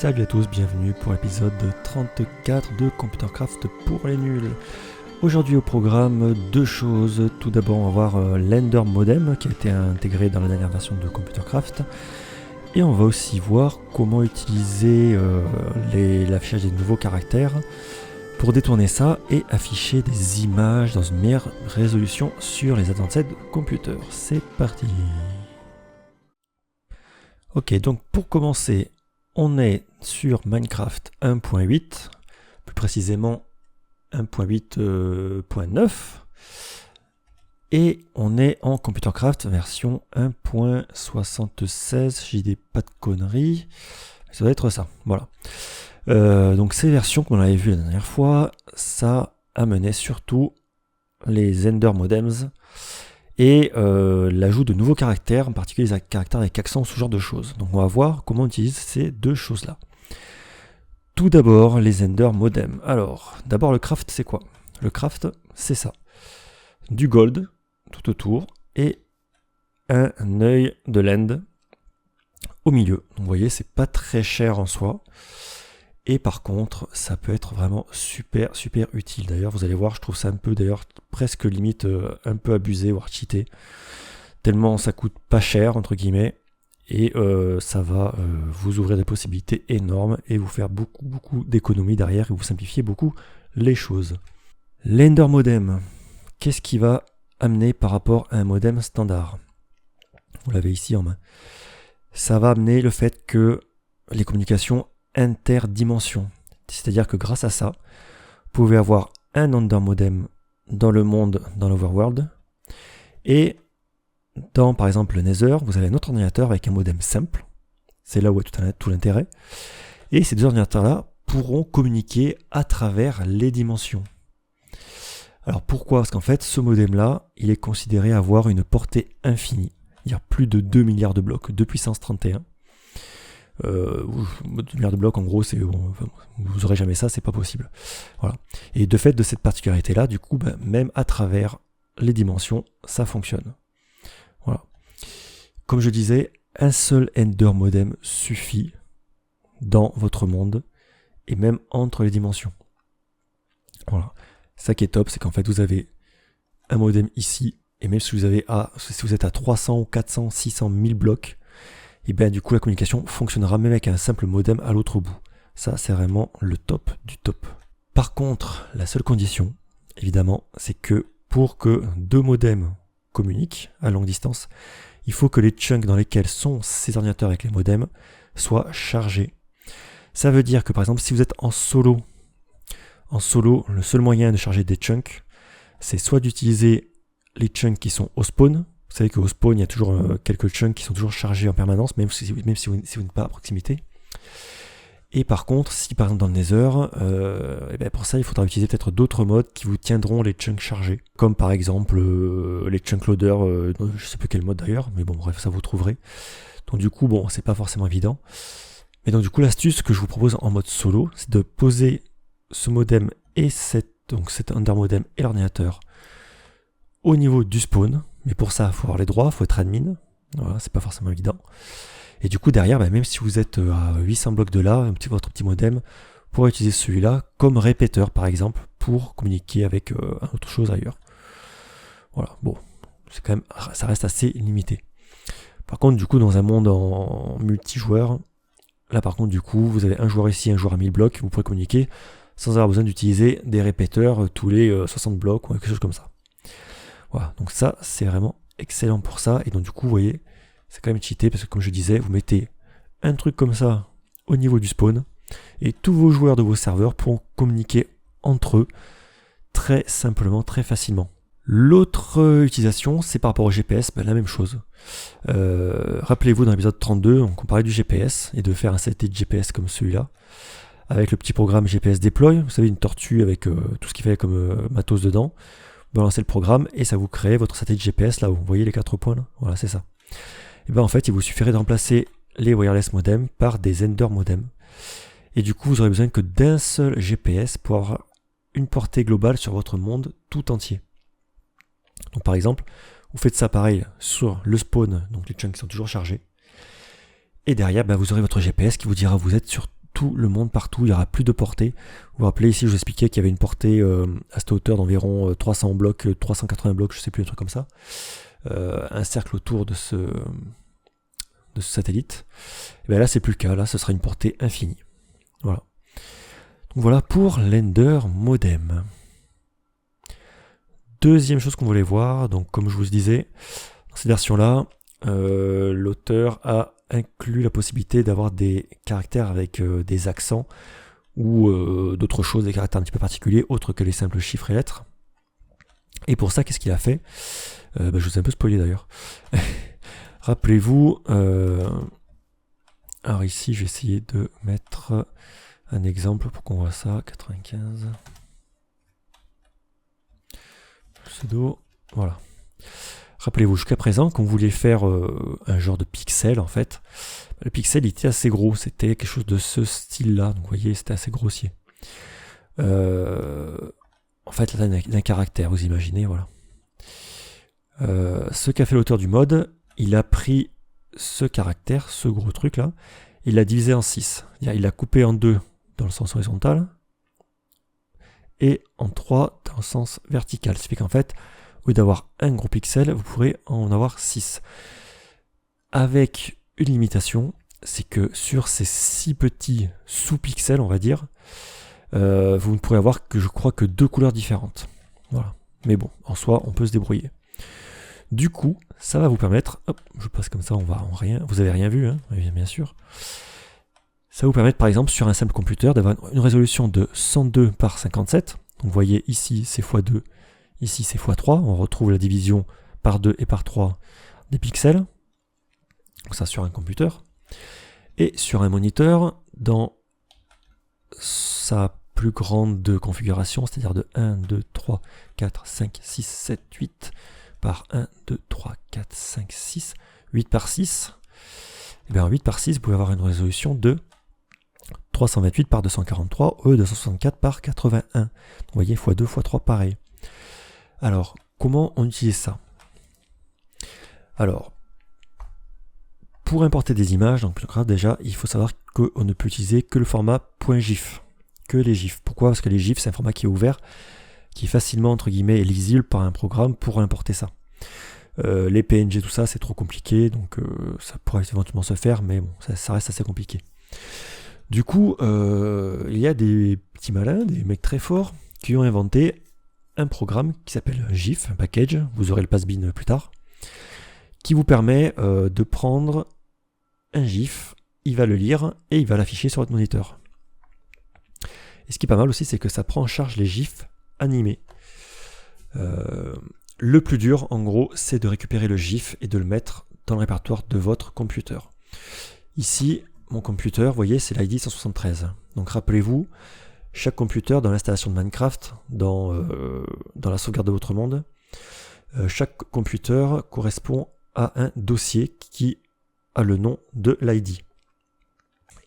Salut à tous, bienvenue pour l'épisode 34 de Computercraft pour les nuls. Aujourd'hui au programme, deux choses. Tout d'abord, on va voir l'Ender Modem qui a été intégré dans la dernière version de Computercraft. Et on va aussi voir comment utiliser l'affichage des nouveaux caractères pour détourner ça et afficher des images dans une meilleure résolution sur les Advanced Computers. C'est parti. Ok, donc pour commencer, on est sur Minecraft 1.8, plus précisément 1.8.9, et on est en Computercraft version 1.76, si je dis pas de conneries, ça doit être ça, voilà. Donc ces versions qu'on avait vues la dernière fois, ça amenait surtout les Ender Modems, et l'ajout de nouveaux caractères, en particulier les caractères avec accent, ce genre de choses. Donc on va voir comment on utilise ces deux choses-là. Tout d'abord, les Ender Modems. Alors, d'abord le craft, c'est quoi? Le craft, c'est ça. Du gold, tout autour, et un œil de l'end au milieu. Donc vous voyez, c'est pas très cher en soi. Et par contre, ça peut être vraiment super utile. D'ailleurs, vous allez voir, je trouve ça un peu, d'ailleurs, presque limite un peu abusé, voire cheaté. Tellement ça coûte pas cher, entre guillemets. Et ça va vous ouvrir des possibilités énormes et vous faire beaucoup d'économies derrière et vous simplifier beaucoup les choses. L'Ender Modem, qu'est-ce qui va amener par rapport à un modem standard? Vous l'avez ici en main. Ça va amener le fait que les communications interdimension. C'est-à-dire que grâce à ça, vous pouvez avoir un Ender Modem dans le monde, dans l'Overworld, et dans, par exemple, le Nether, vous avez un autre ordinateur avec un modem simple. C'est là où est tout l'intérêt. Et ces deux ordinateurs-là pourront communiquer à travers les dimensions. Alors pourquoi? Parce qu'en fait, ce modem-là, il est considéré avoir une portée infinie. Il y a plus de 2 milliards de blocs, de puissance 31. 2 milliards de blocs, en gros, c'est bon, vous n'aurez jamais ça, c'est pas possible. Voilà. Et de fait de cette particularité-là, du coup, même à travers les dimensions, ça fonctionne. Voilà. Comme je disais, un seul Ender Modem suffit dans votre monde et même entre les dimensions. Voilà. Ça qui est top, c'est qu'en fait, vous avez un modem ici, et même si vous êtes à 300 ou 400, 600, 1000 blocs, et bien du coup la communication fonctionnera même avec un simple modem à l'autre bout. Ça c'est vraiment le top du top. Par contre, la seule condition, évidemment, c'est que pour que deux modems communiquent à longue distance, il faut que les chunks dans lesquels sont ces ordinateurs avec les modems soient chargés. Ça veut dire que par exemple si vous êtes en solo, le seul moyen de charger des chunks, c'est soit d'utiliser les chunks qui sont au spawn. Vous savez qu'au spawn, il y a toujours quelques chunks qui sont toujours chargés en permanence, même si vous n'êtes pas à proximité. Et par contre, si par exemple dans le Nether, pour ça, il faudra utiliser peut-être d'autres modes qui vous tiendront les chunks chargés. Comme par exemple les chunk loaders, je ne sais plus quel mode d'ailleurs, mais bon, bref, ça vous trouverez. Donc du coup, bon, c'est pas forcément évident. Mais donc du coup, l'astuce que je vous propose en mode solo, c'est de poser ce modem et cet Ender Modem et l'ordinateur au niveau du spawn. Mais pour ça, il faut avoir les droits, il faut être admin. Voilà, c'est pas forcément évident. Et du coup, derrière, même si vous êtes à 800 blocs de là, votre petit modem, vous pourrez utiliser celui-là comme répéteur, par exemple, pour communiquer avec autre chose ailleurs. Voilà, bon, c'est quand même, ça reste assez limité. Par contre, du coup, dans un monde en multijoueur, là, par contre, du coup, vous avez un joueur ici, un joueur à 1000 blocs, vous pourrez communiquer sans avoir besoin d'utiliser des répéteurs tous les 60 blocs ou quelque chose comme ça. Voilà, donc ça c'est vraiment excellent pour ça, et donc du coup vous voyez, c'est quand même cheaté parce que comme je disais, vous mettez un truc comme ça au niveau du spawn, et tous vos joueurs de vos serveurs pourront communiquer entre eux très simplement, très facilement. L'autre utilisation, c'est par rapport au GPS, la même chose. Rappelez-vous dans l'épisode 32, on parlait du GPS, et de faire un satellite GPS comme celui-là, avec le petit programme GPS Deploy, vous savez, une tortue avec tout ce qu'il fallait comme matos dedans. Vous balancez le programme et ça vous crée votre satellite GPS là où vous voyez les 4 points là. Voilà, c'est ça. Et bien en fait, il vous suffirait de remplacer les wireless modems par des Ender modems. Et du coup, vous aurez besoin que d'un seul GPS pour avoir une portée globale sur votre monde tout entier. Donc par exemple, vous faites ça pareil sur le spawn, donc les chunks qui sont toujours chargés. Et derrière, vous aurez votre GPS qui vous dira vous êtes sur tout le monde, partout, il n'y aura plus de portée. Vous vous rappelez ici, je vous expliquais qu'il y avait une portée à cette hauteur d'environ 300 blocs, 380 blocs, je sais plus, un truc comme ça. Un cercle autour de ce satellite. Et bien là, c'est plus le cas, là, ce sera une portée infinie. Voilà. Donc voilà pour l'Ender Modem. Deuxième chose qu'on voulait voir, donc comme je vous disais, dans cette version-là, l'auteur a inclus la possibilité d'avoir des caractères avec des accents ou d'autres choses, des caractères un petit peu particuliers, autres que les simples chiffres et lettres. Et pour ça, qu'est-ce qu'il a fait? Je vous ai un peu spoilé d'ailleurs. Rappelez-vous, alors ici, je vais essayer de mettre un exemple pour qu'on voit ça, 95. Pseudo, voilà. Rappelez-vous, jusqu'à présent, quand vous vouliez faire un genre de pixel, en fait, le pixel était assez gros, c'était quelque chose de ce style-là, donc vous voyez, c'était assez grossier. En fait, là, d'un caractère, vous imaginez, voilà. Ce qu'a fait l'auteur du mode, il a pris ce caractère, ce gros truc-là, il l'a divisé en 6. Il l'a coupé en 2 dans le sens horizontal, et en 3 dans le sens vertical. Ce qui fait qu'en fait, au lieu d'avoir un gros pixel, vous pourrez en avoir 6. Avec une limitation, c'est que sur ces 6 petits sous-pixels, on va dire, vous ne pourrez avoir que, je crois, que 2 couleurs différentes. Voilà. Mais bon, en soi, on peut se débrouiller. Du coup, ça va vous permettre, hop, je passe comme ça, on va en rien, vous avez rien vu, hein, bien sûr. Ça va vous permettre, par exemple, sur un simple computer, d'avoir une résolution de 102 par 57. Donc vous voyez ici, c'est x2, ici c'est x3. On retrouve la division par 2 et par 3 des pixels. Donc ça sur un computer. Et sur un moniteur, dans sa plus grande configuration, c'est-à-dire de 1, 2, 3, 4, 5, 6, 7, 8 par 1, 2, 3, 4, 5, 6, 8 par 6. Et bien en 8 par 6, vous pouvez avoir une résolution de 328 par 243, 264 par 81. Donc, vous voyez, x2, x3, pareil. Alors, comment on utilise ça? Alors, pour importer des images, donc déjà, il faut savoir qu'on ne peut utiliser que le format .gif, que les GIFs. Pourquoi? Parce que les GIFs, c'est un format qui est ouvert, qui est facilement, entre guillemets, lisible par un programme pour importer ça. Les PNG, tout ça, c'est trop compliqué, donc ça pourrait éventuellement se faire, mais bon, ça reste assez compliqué. Du coup, il y a des petits malins, des mecs très forts, qui ont inventé un programme qui s'appelle GIF, un package, vous aurez le pass-bin plus tard, qui vous permet de prendre un GIF, il va le lire et il va l'afficher sur votre moniteur. Et ce qui est pas mal aussi, c'est que ça prend en charge les GIFs animés. Le plus dur, en gros, c'est de récupérer le GIF et de le mettre dans le répertoire de votre computer. Ici, mon computer, vous voyez, c'est l'ID 173. Donc rappelez-vous, chaque computer dans l'installation de Minecraft, dans la sauvegarde de votre monde, chaque computer correspond à un dossier qui a le nom de l'ID.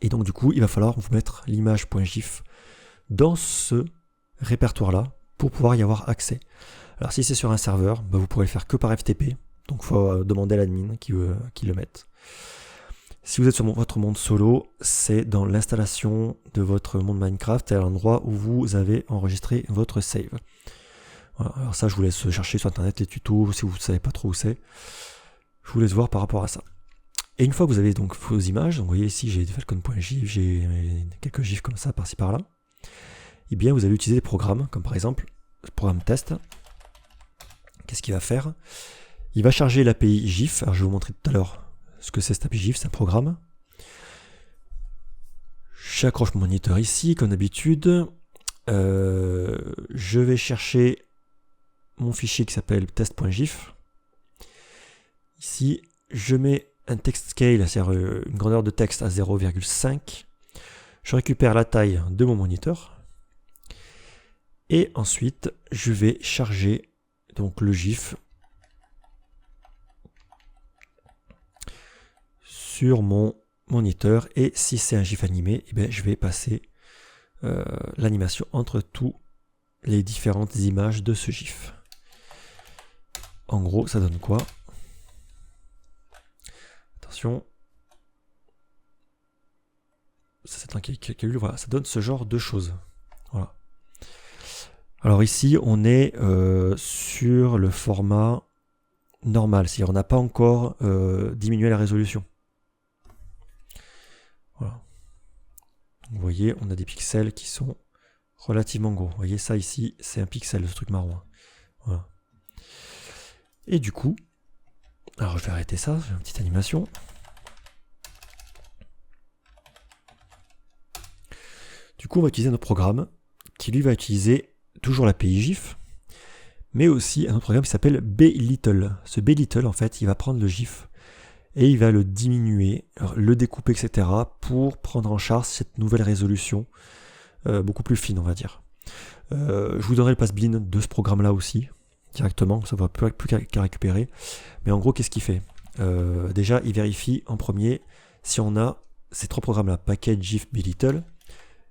Et donc du coup, il va falloir vous mettre l'image.gif dans ce répertoire-là pour pouvoir y avoir accès. Alors si c'est sur un serveur, vous pourrez le faire que par FTP, donc il faut demander à l'admin qui le mette. Si vous êtes sur votre monde solo, c'est dans l'installation de votre monde Minecraft, à l'endroit où vous avez enregistré votre save. Voilà. Alors ça, je vous laisse chercher sur internet les tutos, si vous ne savez pas trop où c'est. Je vous laisse voir par rapport à ça. Et une fois que vous avez donc vos images, donc vous voyez ici j'ai falcon.gif, j'ai quelques gifs comme ça par-ci par-là, et bien vous allez utiliser des programmes, comme par exemple le programme test. Qu'est-ce qu'il va faire? Il va charger l'API GIF, alors je vais vous montrer tout à l'heure ce que c'est cette API GIF, c'est un programme. J'accroche mon moniteur ici, comme d'habitude. Je vais chercher mon fichier qui s'appelle test.gif. Ici, je mets un text scale, c'est-à-dire une grandeur de texte à 0,5. Je récupère la taille de mon moniteur. Et ensuite, je vais charger donc le GIF sur mon moniteur. Et si c'est un GIF animé, eh bien, je vais passer l'animation entre tous les différentes images de ce GIF. En gros, ça donne quoi? Attention. Ça, c'est certains calculs, voilà, ça donne ce genre de choses. Voilà. Alors ici, on est sur le format normal, c'est-à-dire on n'a pas encore diminué la résolution. Voilà. Vous voyez, on a des pixels qui sont relativement gros. Vous voyez ça ici, c'est un pixel, ce truc marron. Voilà. Et du coup, alors je vais arrêter ça, j'ai une petite animation. Du coup, on va utiliser notre programme qui lui va utiliser toujours l'API GIF, mais aussi un autre programme qui s'appelle Blittle. Ce Blittle, en fait, il va prendre le GIF et il va le diminuer, le découper, etc. pour prendre en charge cette nouvelle résolution beaucoup plus fine, on va dire. Je vous donnerai le pass-bin de ce programme-là aussi, directement, ça ne va plus qu'à récupérer. Mais en gros, qu'est-ce qu'il fait? Déjà, il vérifie en premier si on a ces trois programmes-là, package, GIF, Blittle.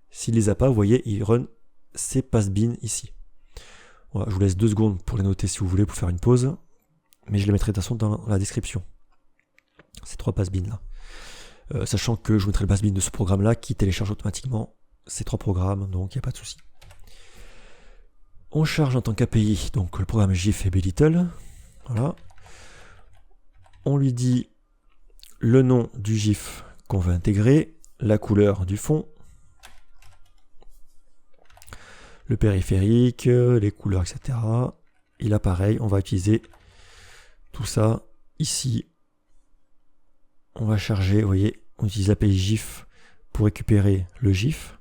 S'il ne les a pas, vous voyez, il run ces pass-bin ici. Voilà, je vous laisse 2 secondes pour les noter si vous voulez, pour faire une pause. Mais je les mettrai de toute façon dans la description. Ces 3 pass-bin là. Sachant que je mettrai le pass-bin de ce programme-là qui télécharge automatiquement ces 3 programmes, donc il n'y a pas de souci. On charge en tant qu'API donc le programme GIF et Blittle. Voilà. On lui dit le nom du GIF qu'on veut intégrer, la couleur du fond, le périphérique, les couleurs, etc. Et là, pareil, on va utiliser tout ça ici. On va charger, vous voyez, on utilise l'API GIF pour récupérer le GIF.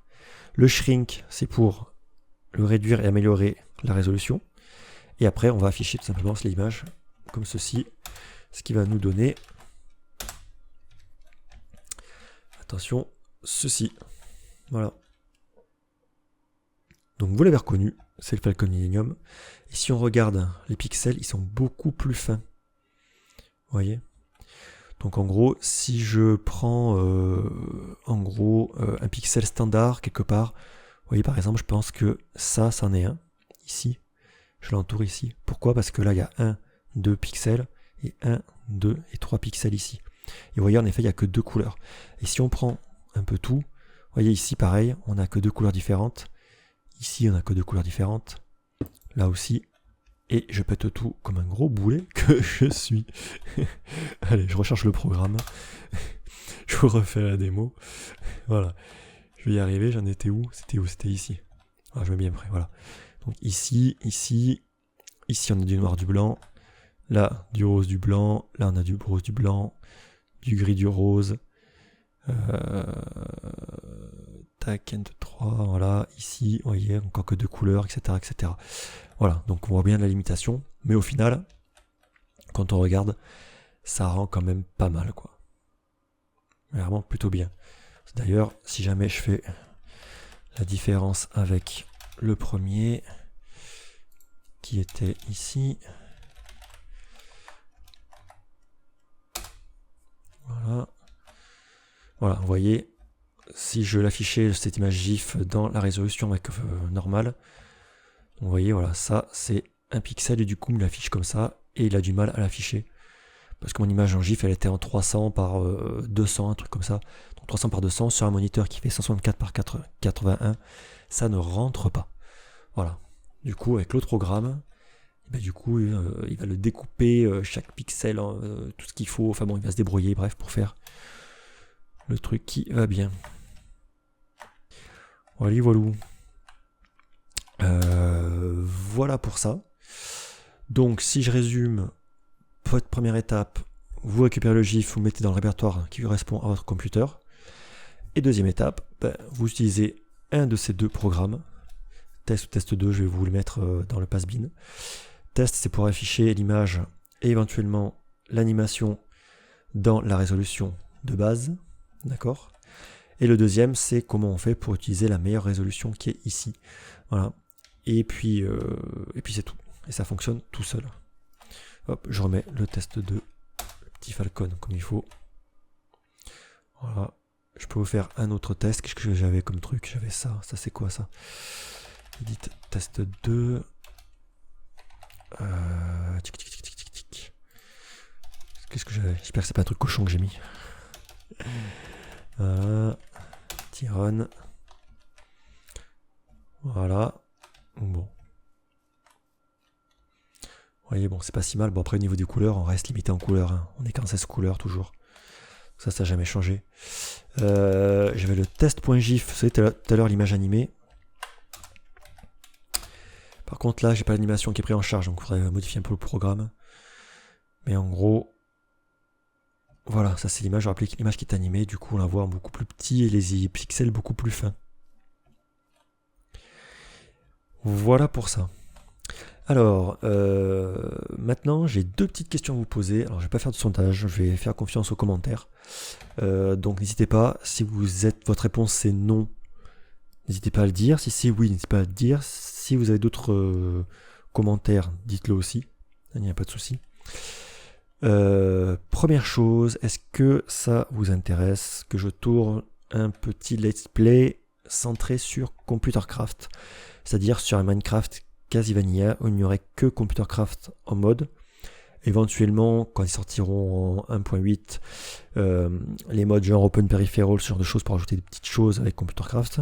Le shrink, c'est pour le réduire et améliorer la résolution. Et après, on va afficher tout simplement l'image comme ceci, ce qui va nous donner, attention, ceci. Voilà. Donc vous l'avez reconnu, c'est le Falcon Millennium. Et si on regarde les pixels, ils sont beaucoup plus fins. Vous voyez? Donc en gros, si je prends un pixel standard quelque part, vous voyez par exemple, je pense que ça, c'en est un, ici. Je l'entoure ici. Pourquoi? Parce que là, il y a 1, 2 pixels, et 1, 2 et 3 pixels ici. Et vous voyez, en effet, il n'y a que 2 couleurs. Et si on prend un peu tout, vous voyez ici, pareil, on n'a que 2 couleurs différentes. Ici, on n'a que 2 couleurs différentes. Là aussi. Et je pète tout comme un gros boulet que je suis. Allez, je recherche le programme. Je vous refais la démo. Voilà. Je vais y arriver. J'en étais où? C'était où? C'était ici. Ah, je mets bien près. Voilà. Donc ici, ici. Ici, on a du noir, du blanc. Là, du rose, du blanc. Là, on a du rose, du blanc. Du gris, du rose. Tac, End 3, voilà, ici, vous voyez, encore que 2 couleurs, etc., etc. Voilà, donc on voit bien la limitation, mais au final, quand on regarde, ça rend quand même pas mal, quoi. Vraiment plutôt bien. D'ailleurs, si jamais je fais la différence avec le premier, qui était ici, voilà, voilà, vous voyez, si je l'affichais cette image GIF dans la résolution avec normale, vous voyez, voilà, ça c'est un pixel et du coup il l'affiche comme ça et il a du mal à l'afficher parce que mon image en GIF elle était en 300 par 200, un truc comme ça. Donc 300 par 200 sur un moniteur qui fait 164 par 81, ça ne rentre pas. Voilà. Du coup, avec l'autre programme, ben, du coup, il va le découper chaque pixel, tout ce qu'il faut. Enfin bon, il va se débrouiller, bref, pour faire le truc qui va bien. Voilà, voilà pour ça. Donc si je résume, votre première étape, vous récupérez le GIF, vous le mettez dans le répertoire qui correspond à votre computer. Et deuxième étape, ben, vous utilisez un de ces 2 programmes. Test ou test 2, je vais vous le mettre dans le pass-bin. Test, c'est pour afficher l'image et éventuellement l'animation dans la résolution de base. D'accord? Et le deuxième, c'est comment on fait pour utiliser la meilleure résolution qui est ici. Voilà. Et puis c'est tout. Et ça fonctionne tout seul. Hop, je remets le test 2, le petit Falcon comme il faut. Voilà. Je peux vous faire un autre test. Qu'est-ce que j'avais comme truc? J'avais ça. Ça, c'est quoi ça? Edit test 2. Qu'est-ce que j'avais? J'espère que c'est pas un truc cochon que j'ai mis. petit run. Voilà. Bon. Vous voyez, bon, c'est pas si mal. Bon, après, au niveau des couleurs, on reste limité en couleurs. Hein. On est qu'en 16 couleurs toujours. Ça n'a jamais changé. J'avais le test.gif. Vous savez, tout à l'heure, l'image animée. Par contre, là, j'ai pas l'animation qui est prise en charge. Donc, il faudrait modifier un peu le programme. Mais en gros, voilà, ça c'est l'image. Je rappelle que l'image qui est animée. Du coup, on la voit en beaucoup plus petit et les pixels beaucoup plus fins. Voilà pour ça. Alors, maintenant, j'ai deux petites questions à vous poser. Alors, je vais pas faire de sondage, je vais faire confiance aux commentaires. Donc, n'hésitez pas, si votre réponse c'est non, n'hésitez pas à le dire. Si c'est oui, n'hésitez pas à le dire. Si vous avez d'autres commentaires, dites-le aussi. Il n'y a pas de souci. Première chose, est-ce que ça vous intéresse que je tourne un petit let's play centré sur Computercraft, c'est-à-dire sur un Minecraft quasi vanilla où il n'y aurait que Computercraft en mode. Éventuellement, quand ils sortiront en 1.8, les modes genre Open Peripheral, ce genre de choses pour ajouter des petites choses avec Computercraft.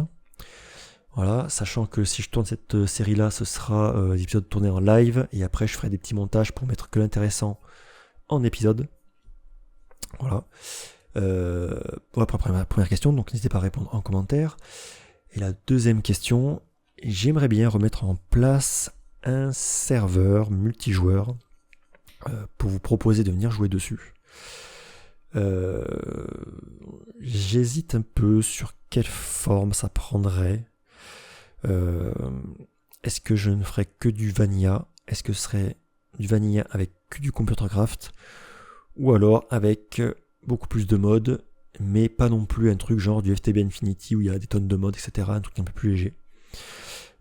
Voilà, sachant que si je tourne cette série-là, ce sera des épisodes tournés en live, et après je ferai des petits montages pour mettre que l'intéressant en épisode. Voilà. Après première question, donc n'hésitez pas à répondre en commentaire. Et la deuxième question, j'aimerais bien remettre en place un serveur multijoueur pour vous proposer de venir jouer dessus. J'hésite un peu sur quelle forme ça prendrait. Est-ce que je ne ferais que du vanilla? Est-ce que ce serait du vanilla avec que du Computercraft? Ou alors avec beaucoup plus de modes, mais pas non plus un truc genre du FTB Infinity où il y a des tonnes de modes, etc. Un truc un peu plus léger.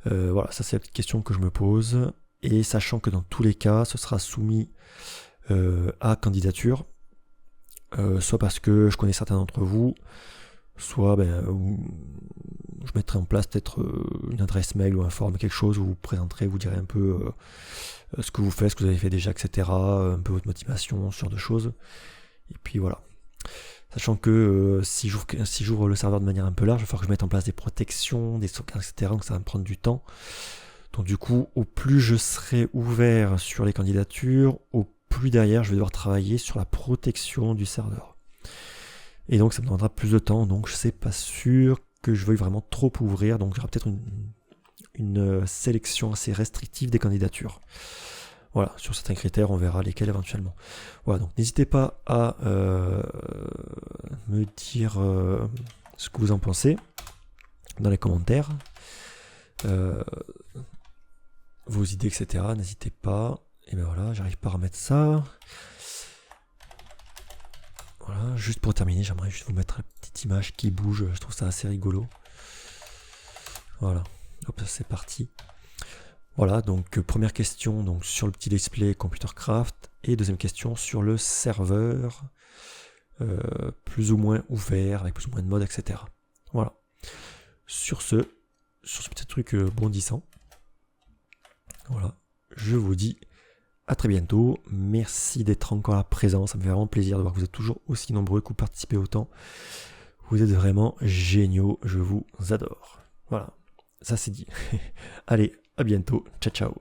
Voilà, ça c'est la petite question que je me pose. Et sachant que dans tous les cas, ce sera soumis à candidature, soit parce que je connais certains d'entre vous, soit je mettrai en place peut-être une adresse mail ou un forum, quelque chose où vous présenterez, vous direz un peu ce que vous faites, ce que vous avez fait déjà, etc. Un peu votre motivation, ce genre de choses. Et puis voilà. Sachant que si j'ouvre le serveur de manière un peu large, il va falloir que je mette en place des protections, des sauvegardes, etc. Donc ça va me prendre du temps. Donc du coup, au plus je serai ouvert sur les candidatures, au plus derrière je vais devoir travailler sur la protection du serveur. Et donc ça me demandera plus de temps, donc je ne sais pas sûr que je veuille vraiment trop ouvrir, donc il y aura peut-être une sélection assez restrictive des candidatures. Voilà, sur certains critères, on verra lesquels éventuellement. Voilà, donc n'hésitez pas à me dire ce que vous en pensez dans les commentaires. Vos idées, etc. N'hésitez pas. Et bien voilà, j'arrive pas à remettre ça. Voilà, juste pour terminer, j'aimerais juste vous mettre une petite image qui bouge. Je trouve ça assez rigolo. Voilà, hop, c'est parti. Voilà, donc première question donc, sur le petit display Computercraft. Et deuxième question sur le serveur plus ou moins ouvert, avec plus ou moins de modes, etc. Voilà. Sur ce petit truc bondissant. Voilà, je vous dis à très bientôt. Merci d'être encore là présent. Ça me fait vraiment plaisir de voir que vous êtes toujours aussi nombreux, que vous participez autant. Vous êtes vraiment géniaux. Je vous adore. Voilà, ça c'est dit. Allez, à bientôt. Ciao, ciao.